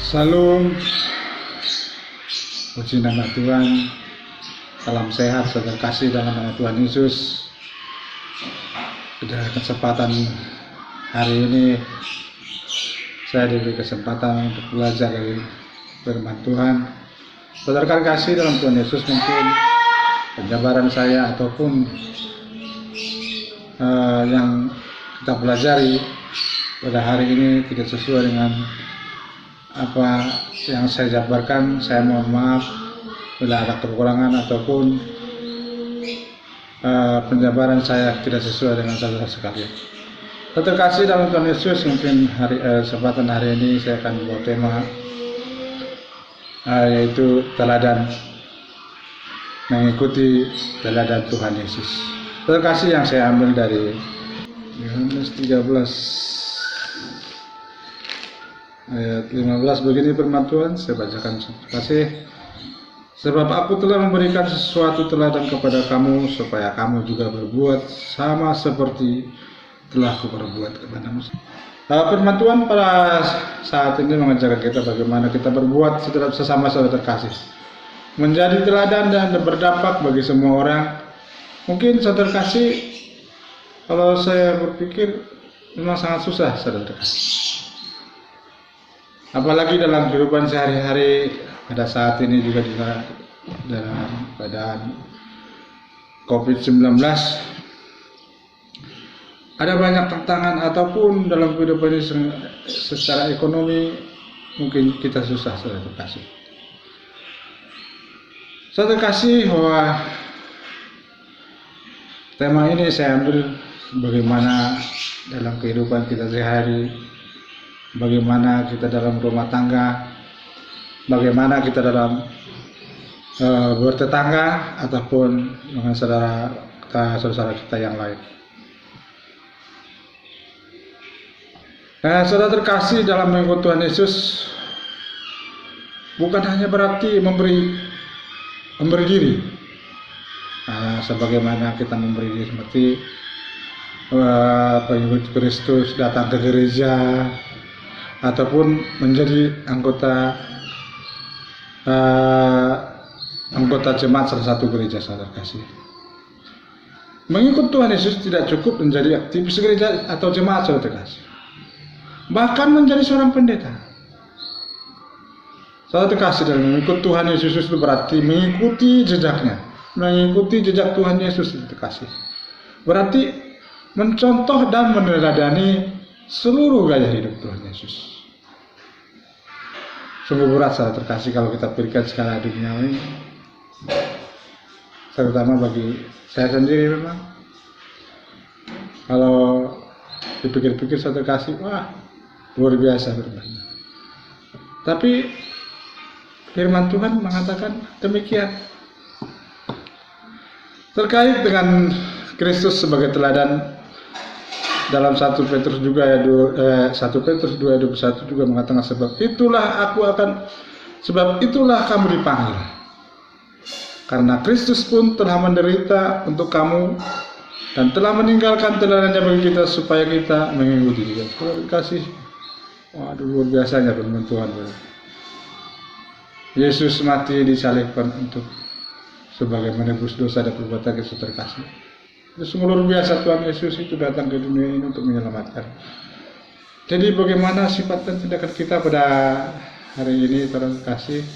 Salam, puji nama Tuhan, salam sehat, saudara kasih dalam nama Tuhan Yesus. Pada kesempatan hari ini, saya diberi kesempatan untuk belajar dari firman Tuhan. Saudara kasih dalam Tuhan Yesus, mungkin penjabaran saya ataupun yang kita pelajari pada hari ini tidak sesuai dengan apa yang saya jabarkan. Saya mohon maaf bila ada kekurangan ataupun penjabaran saya tidak sesuai dengan saudara sekalian. Terkasih dalam Tuhan Yesus, mungkin kesempatan hari ini saya akan membawa tema yaitu teladan, mengikuti teladan Tuhan Yesus. Terkasih yang saya ambil dari Yohanes 13 ayat 15, begini firman Tuhan, saya bacakan. Kasih, sebab aku telah memberikan sesuatu teladan kepada kamu, supaya kamu juga berbuat sama seperti telah kuperbuat kepadamu. Firman Tuhan pada saat ini mengajarkan kita bagaimana kita berbuat setelah sesama saudara terkasih, menjadi teladan dan berdampak bagi semua orang. Mungkin saudara kasih, kalau saya berpikir memang sangat susah saudara terkasih, apalagi dalam kehidupan sehari-hari pada saat ini juga dalam keadaan COVID-19. Ada banyak tantangan ataupun dalam kehidupan ini secara ekonomi mungkin kita susah saudara terkasih. Saudara terkasih, bahwa tema ini saya ambil bagaimana dalam kehidupan kita sehari-hari, bagaimana kita dalam rumah tangga, bagaimana kita dalam bertetangga ataupun dengan saudara kita yang lain. Saudara terkasih, dalam mengikut Tuhan Yesus bukan hanya berarti memberi diri, sebagaimana kita memberi diri seperti pengikut Kristus datang ke gereja ataupun menjadi anggota jemaat salah satu gereja. Saudara kasih, mengikut Tuhan Yesus tidak cukup menjadi aktivis gereja atau jemaat saudara kasih, bahkan menjadi seorang pendeta. Saudara kasih, dalam mengikut Tuhan Yesus itu berarti mengikuti jejaknya, mengikuti jejak Tuhan Yesus. Saudara kasih berarti mencontoh dan meneladani seluruh gaya hidup Tuhan Yesus. Sungguh berat saudara terkasih kalau kita pikirkan skala duniawi, terutama bagi saya sendiri. Memang kalau dipikir-pikir saudara terkasih, wah luar biasa berbeda. Tapi firman Tuhan mengatakan demikian terkait dengan Kristus sebagai teladan. Dalam 1 Petrus juga ya 1 Petrus 2:21 juga mengatakan, sebab itulah kamu dipanggil, karena Kristus pun telah menderita untuk kamu dan telah meninggalkan teladannya bagi kita supaya kita mengikuti dia. Terima kasih. Waduh, luar biasanya firman Tuhan. Yesus mati disalibkan untuk sebagai menebus dosa dan perbuatan kita terkasih. Sungguh luar biasa, Tuhan Yesus itu datang ke dunia ini untuk menyelamatkan. Jadi bagaimana sifat dan tindakan kita pada hari ini, Tuhan kasih?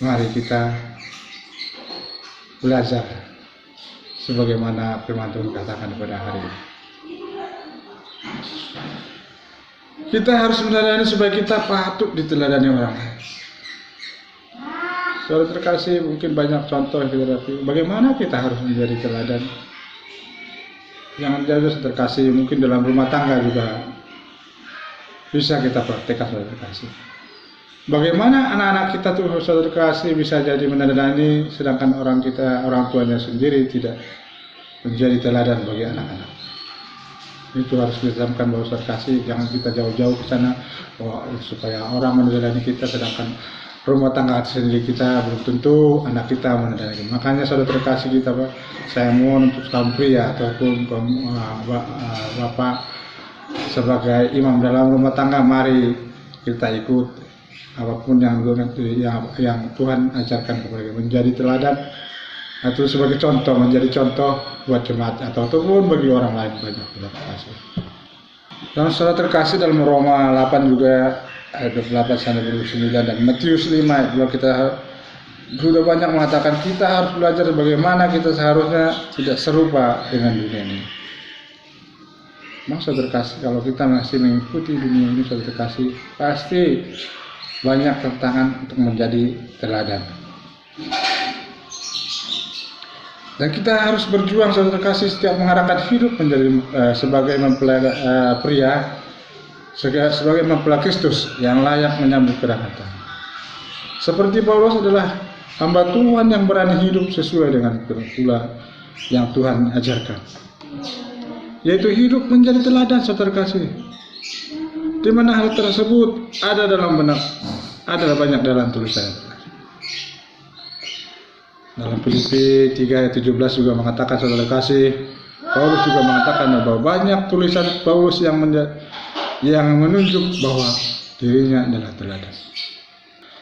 Mari kita belajar sebagaimana firman Tuhan katakan pada hari ini. Kita harus meneladani supaya kita patut diteladani orang lain. Saudara terkasih, mungkin banyak contoh yang kita dapat. Bagaimana kita harus menjadi teladan? Jangan jauh saudara terkasih, mungkin dalam rumah tangga juga bisa kita praktekkan saudara terkasih. Bagaimana anak-anak kita tuh saudara terkasih bisa jadi meneladani, sedangkan orang tuanya sendiri tidak menjadi teladan bagi anak-anak. Itu harus ditanamkan bahwa saudara terkasih, jangan kita jauh-jauh ke sana supaya orang meneladani kita, sedangkan rumah tangga sendiri kita belum tentu anak kita meneladani. Makanya saudara terkasih kita, saya mohon untuk kaum pria ataupun kaum bapak sebagai imam dalam rumah tangga, mari kita ikut apapun yang Tuhan ajarkan kepada kita, menjadi teladan atau sebagai contoh, menjadi contoh buat jemaat ataupun bagi orang lain. Banyak terima kasih. Dan saudara terkasih, dalam Roma 8 juga ayat 28 sampai 29 dan Matius 5 ayat 2 kita sudah banyak mengatakan kita harus belajar bagaimana kita seharusnya tidak serupa dengan dunia ini. Saudara terkasih, kalau kita masih mengikuti dunia ini, saudara terkasih, pasti banyak tantangan untuk menjadi teladan. Dan kita harus berjuang, saudara terkasih, setiap mengarahkan hidup menjadi sebagai mempelai pria, sebagai mempelai Kristus yang layak menyambut kedatangan. Seperti Paulus adalah hamba Tuhan yang berani hidup sesuai dengan pula yang Tuhan ajarkan, yaitu hidup menjadi teladan, saudara kasih. Di mana hal tersebut ada dalam benak, adalah banyak dalam tulisan. Dalam Filipi 3 ayat 17 juga mengatakan, saudara kasih, Paulus juga mengatakan bahwa banyak tulisan Paulus yang menunjuk bahwa dirinya adalah teladan.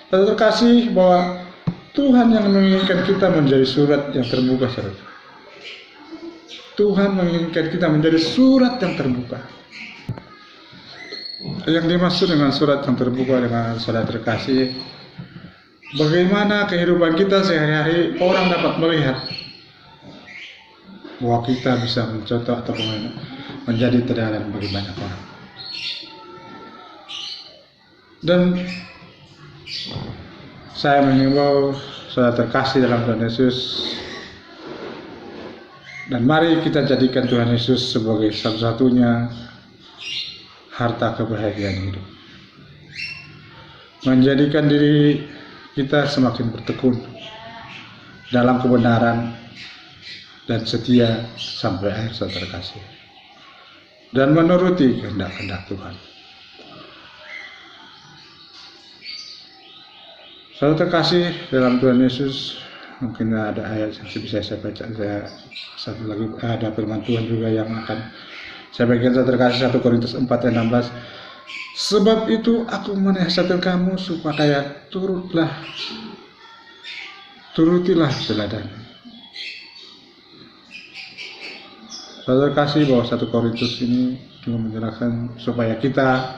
Saudara kasih, bahwa Tuhan yang menginginkan kita menjadi surat yang terbuka, saudara. Tuhan menginginkan kita menjadi surat yang terbuka. Yang dimaksud dengan surat yang terbuka dengan saudara terkasih, bagaimana kehidupan kita sehari-hari orang dapat melihat bahwa kita bisa mencontoh atau menjadi teladan bagi banyak orang. Dan saya mengimbau saudara terkasih dalam Tuhan Yesus, dan mari kita jadikan Tuhan Yesus sebagai satu-satunya harta kebahagiaan hidup. Menjadikan diri kita semakin bertekun dalam kebenaran dan setia sampai akhir, saudara terkasih, dan menuruti kehendak-kehendak Tuhan. Saudara terkasih dalam Tuhan Yesus, mungkin ada ayat yang bisa saya baca. Satu lagi ada firman Tuhan juga yang akan saya bagikan, saudara terkasih, 1 Korintus 4 ayat 16. Sebab itu aku menasihatkan kamu supaya turutilah teladan. Saudara terkasih, bahwa 1 Korintus ini juga menjelaskan supaya kita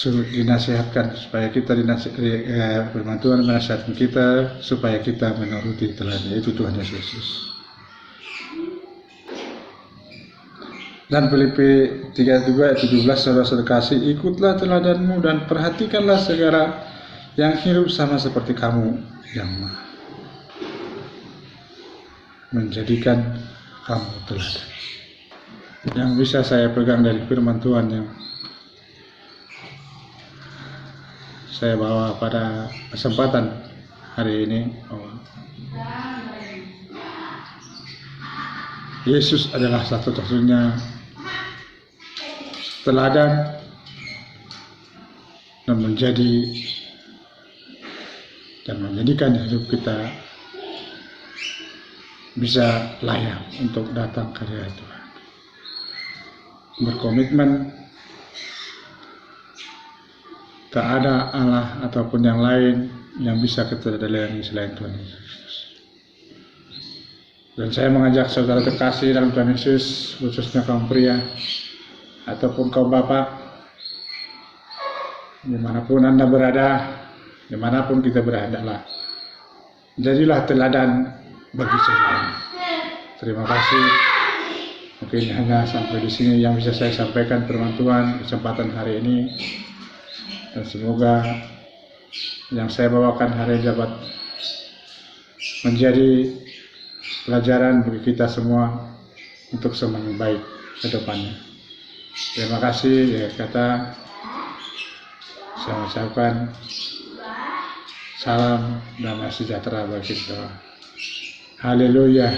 dinasihatkan, supaya kita firman Tuhan menasihatkan kita supaya kita menuruti teladan, yaitu Tuhan Yesus. Dan Filipi 3:17, saudara kasih, ikutlah teladanmu dan perhatikanlah segala yang hidup sama seperti kamu, yang menjadikan kamu teladan. Yang bisa saya pegang dari firman Tuhan yang saya bawa pada kesempatan hari ini, Yesus adalah satu-satunya teladan dan menjadikan hidup kita bisa layak untuk datang ke hadirat Tuhan. Berkomitmen tak ada Allah ataupun yang lain yang bisa kita layani selain Tuhan Yesus. Dan saya mengajak saudara terkasih dalam Tuhan Yesus, khususnya kaum pria ataupun kaum bapak, dimanapun Anda berada, dimanapun kita berada, jadilah teladan bagi semua. Terima kasih. Mungkin hanya sampai di sini yang bisa saya sampaikan firman Tuhan kesempatan hari ini. Dan semoga yang saya bawakan hari ini dapat menjadi pelajaran bagi kita semua untuk semakin baik ke depannya. Terima kasih. Ya, kata saya ucapkan salam damai sejahtera bagi kita. Haleluya.